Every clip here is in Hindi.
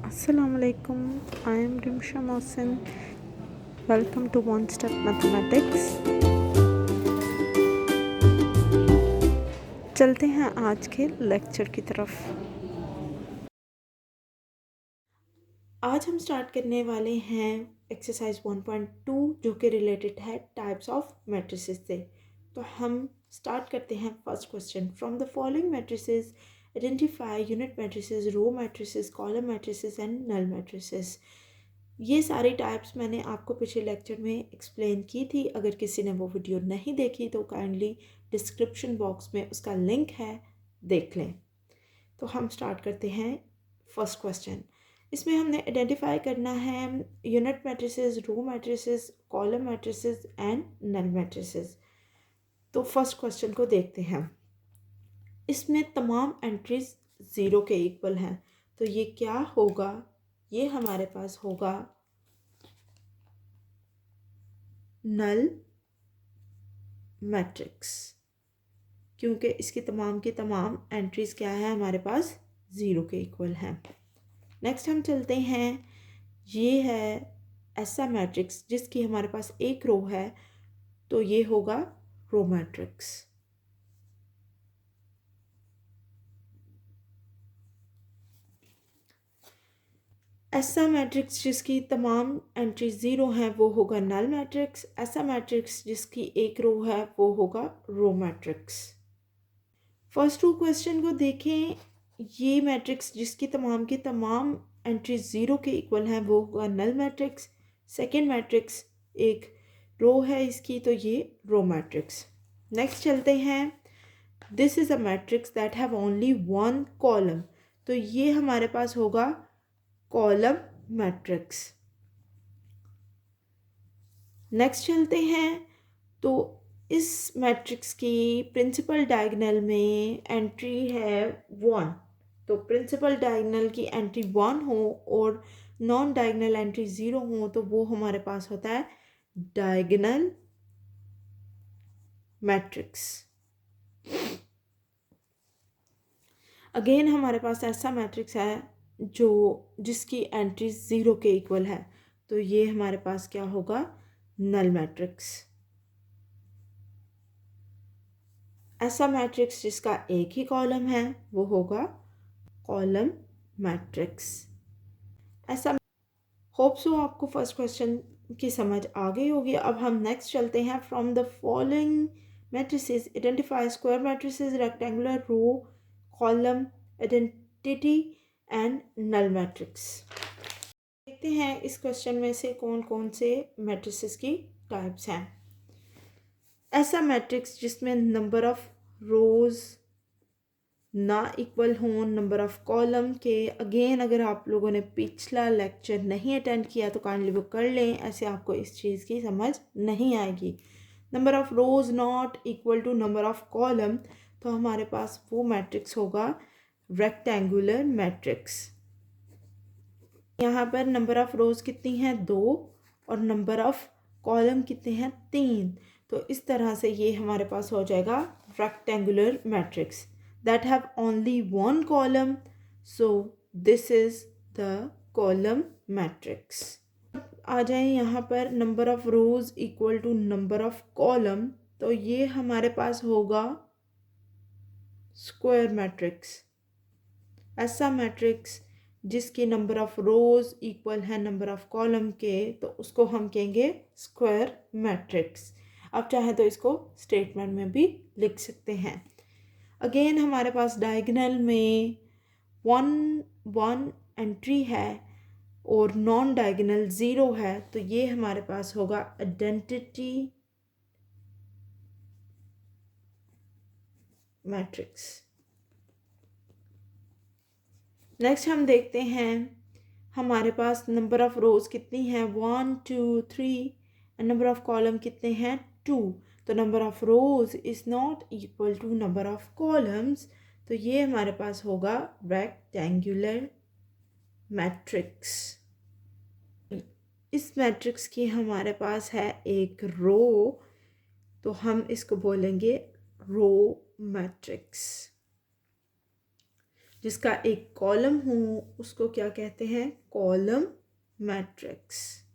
Assalamu alaikum. I am Rimsha Mohsin. Welcome to One Step Mathematics. चलते हैं आज के लेक्चर की तरफ। आज हम स्टार्ट करने वाले हैं एक्सरसाइज 1.2 जो कि रिलेटेड है टाइप्स ऑफ मैट्रिसेस से। तो हम स्टार्ट करते हैं first question. From the following matrices identify unit matrices, row matrices, column matrices and null matrices. ये सारी टाइप्स मैंने आपको पिछले लेक्चर में एक्सप्लेन की थी। अगर किसी ने वो वीडियो नहीं देखी तो काइंडली डिस्क्रिप्शन बॉक्स में उसका लिंक है, देख लें। तो हम स्टार्ट करते हैं फर्स्ट क्वेश्चन। इसमें हमने आइडेंटिफाई करना है unit matrices, row matrices, column matrices and null matrices. तो फर्स्ट क्वेश्चन को देखते हैं। इसमें तमाम एंट्रीज ज़ीरो के इक्वल हैं, तो ये क्या होगा? ये हमारे पास होगा नल मैट्रिक्स, क्योंकि इसकी तमाम की तमाम एंट्रीज क्या है, हमारे पास ज़ीरो के इक्वल हैं। नेक्स्ट हम चलते हैं, ये है ऐसा मैट्रिक्स जिसकी हमारे पास एक रो है, तो ये होगा रो मैट्रिक्स। ऐसा मैट्रिक्स जिसकी तमाम एंट्री ज़ीरो हैं वो होगा नल मैट्रिक्स। ऐसा मैट्रिक्स जिसकी एक रो है वो होगा row matrix. First two question को देखें। ये मैट्रिक्स जिसकी तमाम की तमाम एंट्री ज़ीरो के इक्वल हैं वो होगा नल मैट्रिक्स। सेकेंड मैट्रिक्स एक रो है इसकी, तो ये रो मैट्रिक्स। नेक्स्ट चलते हैं, this is a matrix that have only one column, तो ये हमारे पास होगा कॉलम मैट्रिक्स। नेक्स्ट चलते हैं, तो इस मैट्रिक्स की प्रिंसिपल डायगोनल में एंट्री है वन, तो प्रिंसिपल डायगोनल की एंट्री वन हो और नॉन डायगोनल एंट्री ज़ीरो हो, तो वो हमारे पास होता है डायगोनल मैट्रिक्स। अगेन हमारे पास ऐसा मैट्रिक्स है जिसकी एंट्री ज़ीरो के इक्वल है, तो ये हमारे पास क्या होगा? Null matrix. ऐसा मैट्रिक्स जिसका एक ही कॉलम है वो होगा कॉलम मैट्रिक्स। ऐसा होप सो आपको फर्स्ट क्वेश्चन की समझ आ गई होगी। अब हम नेक्स्ट चलते हैं। From the following matrices identify square matrices, rectangular, row, column, identity and null matrix. देखते हैं इस क्वेश्चन में से कौन कौन से मैट्रिसेस की टाइप्स हैं। ऐसा मैट्रिक्स जिसमें नंबर ऑफ रोज ना इक्वल हों नंबर ऑफ कॉलम के। अगेन अगर आप लोगों ने पिछला लेक्चर नहीं अटेंड किया तो काइंडली वो कर लें, ऐसे आपको इस चीज़ की समझ नहीं आएगी। Number of rows not equal to number of column, तो हमारे पास वो मैट्रिक्स होगा रेक्टेंगुलर मैट्रिक्स। यहाँ पर नंबर ऑफ रोज कितनी हैं? 2, और नंबर ऑफ कॉलम कितने हैं? 3। तो इस तरह से ये हमारे पास हो जाएगा rectangular matrix that have only one column, so this is the column matrix. आ जाए यहाँ पर number of rows equal to number of column, तो ये हमारे पास होगा स्क्वायर मैट्रिक्स। ऐसा मैट्रिक्स जिसकी नंबर ऑफ रोज इक्वल है नंबर ऑफ कॉलम के, तो उसको हम कहेंगे स्क्वायर मैट्रिक्स। आप चाहें तो इसको स्टेटमेंट में भी लिख सकते हैं। अगेन हमारे पास डायगोनल में वन एंट्री है और नॉन डायगोनल ज़ीरो है, तो ये हमारे पास होगा आइडेंटिटी मैट्रिक्स। नेक्स्ट हम देखते हैं, हमारे पास नंबर ऑफ रोज कितनी हैं? 1 2 3, एंड नंबर ऑफ कॉलम कितने हैं? 2। तो number of rows is not equal to number of columns, तो ये हमारे पास होगा रेक्टेंगुलर मैट्रिक्स। इस मैट्रिक्स की हमारे पास है एक रो, तो हम इसको बोलेंगे रो मैट्रिक्स। जिसका एक कॉलम हो उसको क्या कहते हैं? Column matrix.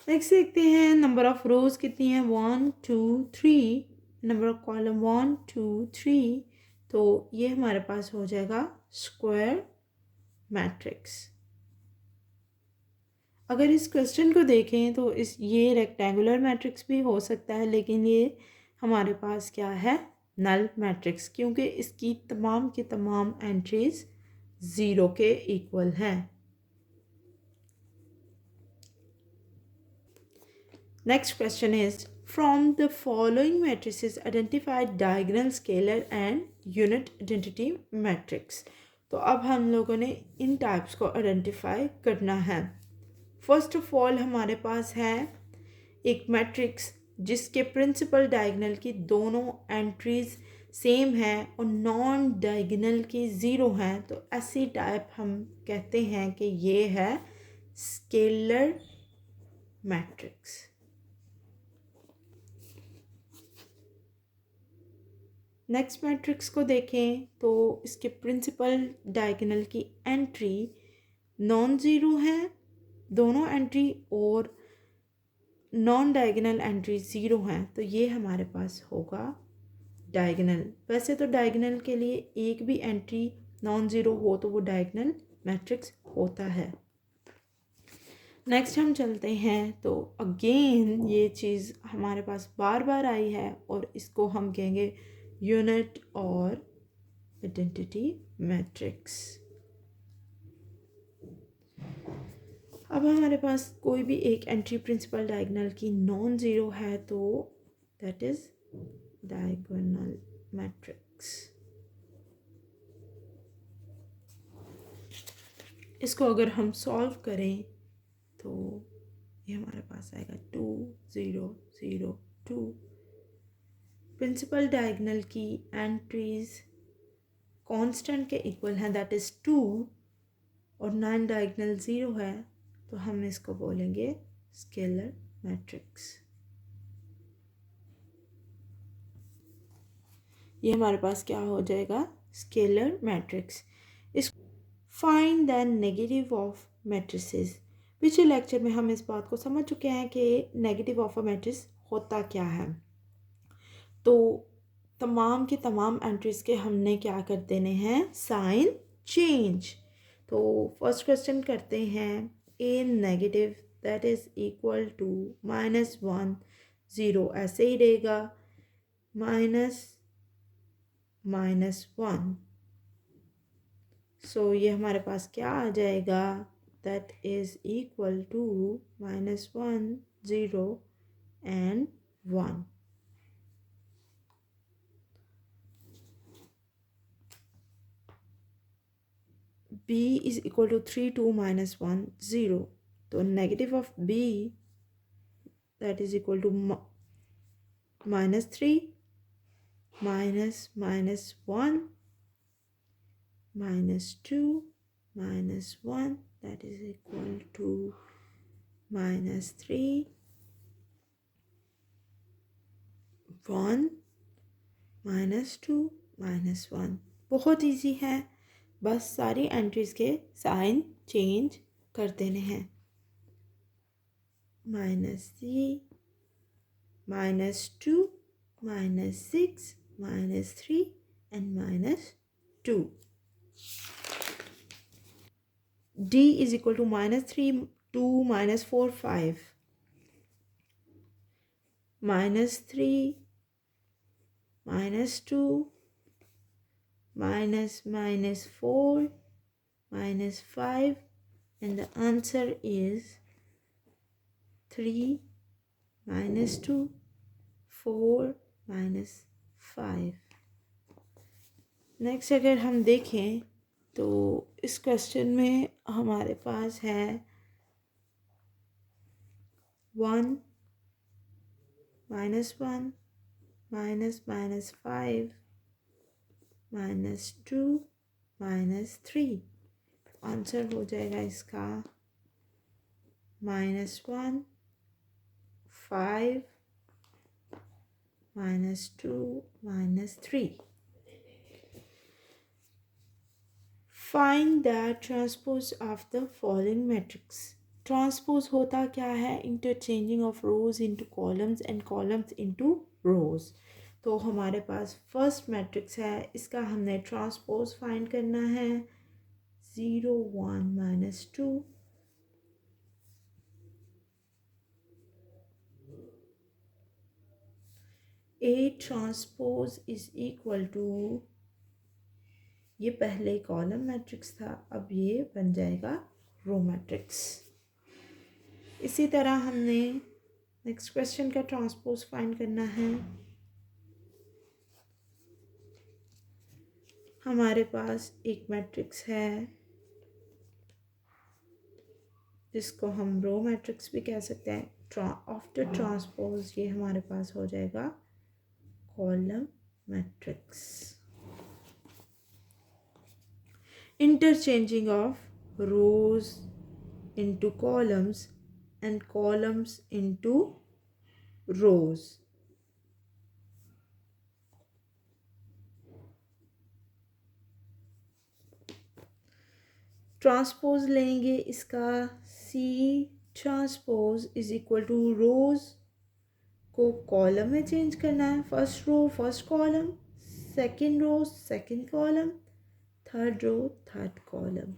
नेक्स्ट देखते हैं नंबर ऑफ रोज कितनी है? 1 2 3। नंबर ऑफ कॉलम 1 2 3, तो ये हमारे पास हो जाएगा स्क्वायर मैट्रिक्स। अगर इस क्वेश्चन को देखें तो ये रेक्टेंगुलर मैट्रिक्स भी हो सकता है, लेकिन ये हमारे पास क्या है? नल मैट्रिक्स, क्योंकि इसकी तमाम की तमाम एंट्रीज 0 के इक्वल हैं। Next question is from the following matrices identify diagonal, scalar and unit identity matrix. तो अब हम लोगों ने इन टाइप्स को आइडेंटिफाई करना है। फर्स्ट ऑफ ऑल हमारे पास है एक मैट्रिक्स जिसके प्रिंसिपल डायगोनल की दोनों एंट्रीज सेम हैं और नॉन डायगोनल की 0 हैं, तो ऐसी टाइप हम कहते हैं कि ये है स्केलर मैट्रिक्स। नेक्स्ट मैट्रिक्स को देखें तो इसके प्रिंसिपल डायगोनल की एंट्री नॉन ज़ीरो है दोनों एंट्री, और नॉन डायगोनल एंट्री 0 हैं, तो ये हमारे पास होगा डायगोनल। वैसे तो डायगोनल के लिए एक भी एंट्री नॉन ज़ीरो हो तो वो डायगोनल मैट्रिक्स होता है। नेक्स्ट हम चलते हैं तो अगेन ये चीज़ हमारे पास बार बार आई है और इसको हम कहेंगे यूनिट और आइडेंटिटी मैट्रिक्स। अब हमारे पास कोई भी एक एंट्री प्रिंसिपल डायगोनल की नॉन ज़ीरो है तो दैट इज़ डायगोनल मैट्रिक्स। इसको अगर हम सॉल्व करें तो ये हमारे पास आएगा 2 0 0 2। प्रिंसिपल डायगोनल की एंट्रीज कांस्टेंट के इक्वल हैं, दैट इज़ 2, और नॉन डायगोनल 0 है, तो हम इसको बोलेंगे स्केलर मैट्रिक्स। ये हमारे पास क्या हो जाएगा? Scalar matrix. इस find the negative of matrices. पिछले लेक्चर में हम इस बात को समझ चुके हैं कि नेगेटिव ऑफ अ मैट्रिक्स होता क्या है। तो तमाम की तमाम एंट्रीज के हमने क्या कर देने हैं? Sign change. तो फर्स्ट क्वेश्चन करते हैं A negative that is equal to -1 0, ऐसे ही रहेगा -1। सो ये हमारे पास क्या आ जाएगा? That is equal to -1 0 and 1। b is equal to 3 2 -1 0, तो negative of b that is equal to -3 -1 -2 -1 that is equal to -3 1 -2 -1। बहुत इजी है, बस सारी एंट्रीज के साइन चेंज कर देने हैं। -3 -2 -6 -3 and -2। d is equal to -3 2 -4 5 -3 -2 -4 -5, and the answer is 3 -2 4 -5। Next अगर हम देखें तो इस क्वेश्चन में हमारे पास है 1 -1 -5 -2 -3। आंसर हो जाएगा इसका -1 5 -2 -3। Find the transpose of the following matrix. Transpose होता क्या है? Interchanging of rose into columns and columns into रोज। तो हमारे पास फर्स्ट मैट्रिक्स है, इसका हमने ट्रांसपोज फाइंड करना है। 0 1 -2 A transpose is equal to, ये पहले कॉलम मैट्रिक्स था, अब ये बन जाएगा रो मैट्रिक्स। इसी तरह हमने नेक्स्ट क्वेश्चन का ट्रांसपोज फाइंड करना है। हमारे पास एक मैट्रिक्स है जिसको हम रो मैट्रिक्स भी कह सकते हैं। आफ्टर ट्रांसपोज ये हमारे पास हो जाएगा column matrix. Interchanging of rows into columns and columns into rows। Transpose लेंगे इसका, C transpose is equal to rows को कॉलम में चेंज करना है। First row first column, second row second column, third row third column.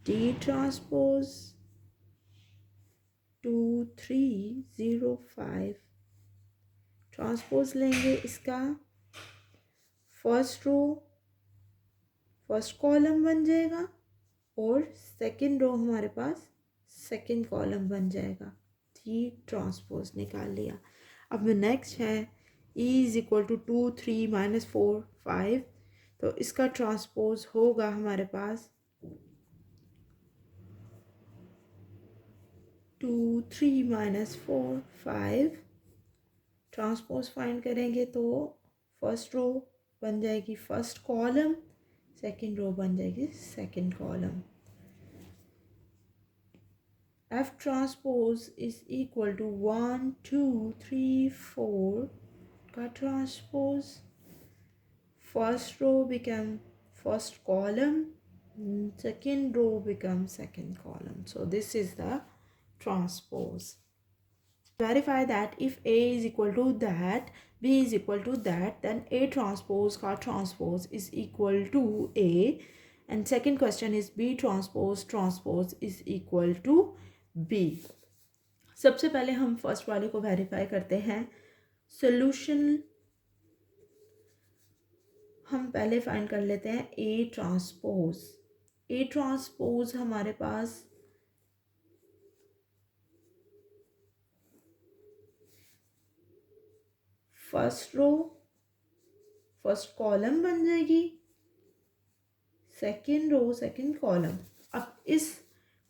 D transpose 2 3 0 5। Transpose लेंगे इसका, फर्स्ट रो फर्स्ट कॉलम बन जाएगा और सेकंड रो हमारे पास सेकंड कॉलम बन जाएगा। थ्री ट्रांसपोज निकाल लिया। अब नेक्स्ट है E इज इक्वल टू 2 3 -4 5। तो इसका ट्रांसपोज होगा हमारे पास 2 3 -4 5। ट्रांसपोज फाइंड करेंगे तो फर्स्ट रो बन जाएगी फर्स्ट कॉलम, सेकंड रो बन जाएगी second column. F transpose is equal to 1 2 3 4 का transpose, first row become first column, second row become second column. So this is the transpose. Verify that if A is equal to that, B is equal to that, then A transpose का transpose is equal to A. And second question is B transpose is equal to B। सबसे पहले हम फर्स्ट वाले को वेरीफाई करते हैं। सोल्यूशन हम पहले फाइंड कर लेते हैं A ट्रांसपोज। A ट्रांसपोज हमारे पास फर्स्ट रो फर्स्ट कॉलम बन जाएगी, सेकंड रो सेकंड कॉलम। अब इस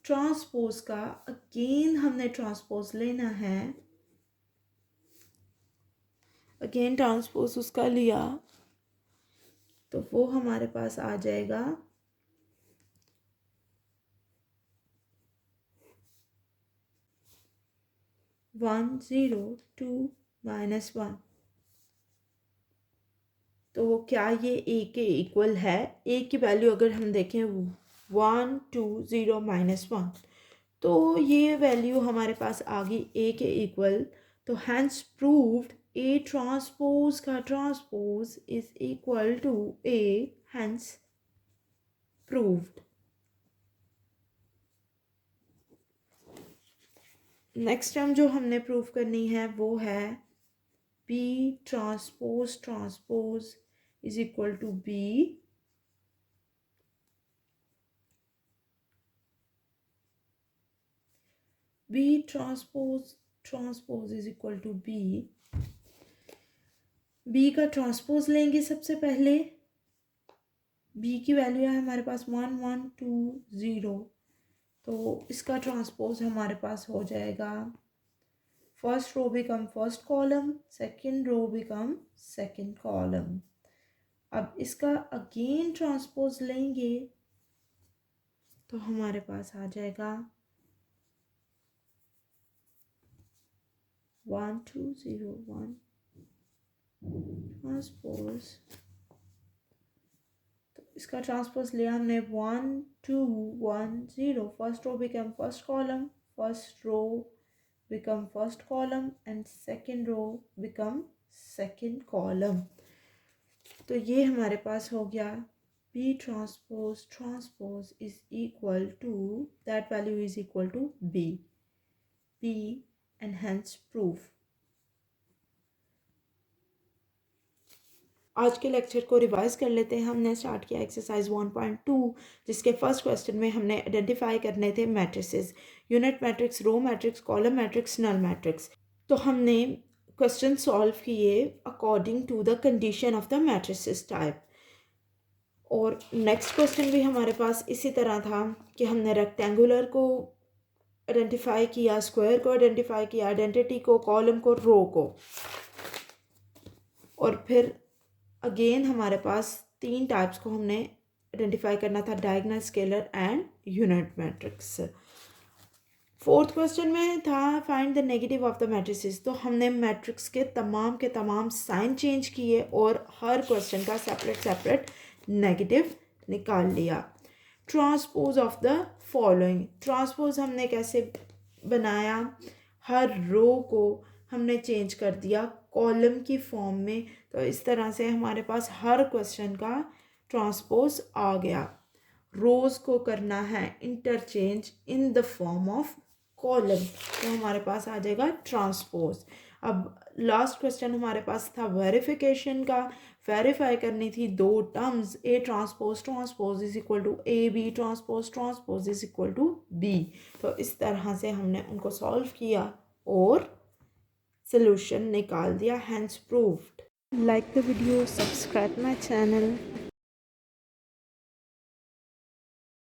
ट्रांसपोज का अगेन हमने ट्रांसपोज लेना है। अगेन ट्रांसपोज उसका लिया तो वो हमारे पास आ जाएगा 1 0 2 -1। तो क्या ये A के इक्वल है? A की वैल्यू अगर हम देखें 1 2 0 -1, तो ये वैल्यू हमारे पास आ गई A के इक्वल। तो हैंस प्रूव्ड A ट्रांसपोज का transpose is equal to A, hence proved. Next term जो हमने प्रूव करनी है वो है B transpose is equal to B। B transpose is equal to B। B का ट्रांसपोज लेंगे सबसे पहले। B की वैल्यू है हमारे पास 1 1 2 0। तो इसका ट्रांसपोज हमारे पास हो जाएगा first row become first column, second row become second column. अब इसका अगेन ट्रांसपोज लेंगे तो हमारे पास आ जाएगा 1 2 0 1 ट्रांसपोज, तो इसका ट्रांसपोज लिया हमने 1 2 1 0, first row become first column, first row become first column and second row become second column. तो ये हमारे पास हो गया P transpose transpose is equal to, that value is equal to B, P and hence proof. आज के लेक्चर को रिवाइज कर लेते हैं। हमने स्टार्ट किया एक्सरसाइज 1.2, जिसके फर्स्ट क्वेश्चन में हमने आइडेंटिफाई करने थे matrices, unit matrix, row matrix, column matrix, null matrix. तो हमने क्वेश्चन सॉल्व किए according to the condition of the matrices type. और नेक्स्ट क्वेश्चन भी हमारे पास इसी तरह था कि हमने रेक्टेंगुलर को आइडेंटिफाई किया, स्क्वायर को आइडेंटिफाई किया, आइडेंटिटी को, कॉलम को, रो को, और फिर अगेन हमारे पास 3 टाइप्स को हमने आइडेंटिफाई करना था, diagonal, scalar and unit matrix. Fourth question में था find the negative of the matrices. तो हमने मैट्रिक्स के तमाम साइन चेंज किए और हर क्वेश्चन का सेपरेट नेगेटिव निकाल लिया। Transpose of the following, transpose हमने कैसे बनाया, हर रो को हमने चेंज कर दिया कॉलम की फॉर्म में। तो इस तरह से हमारे पास हर क्वेश्चन का ट्रांसपोज आ गया। रोज को करना है interchange in the form of column, तो हमारे पास आ जाएगा ट्रांसपोज। अब लास्ट क्वेश्चन हमारे पास था वेरिफिकेशन का, वेरीफाई करनी थी 2 terms, A transpose transpose is equal to A, B transpose transpose is equal to B. तो इस तरह से हमने उनको सॉल्व किया और solution निकाल दिया, hence proved. Like the video, subscribe my channel.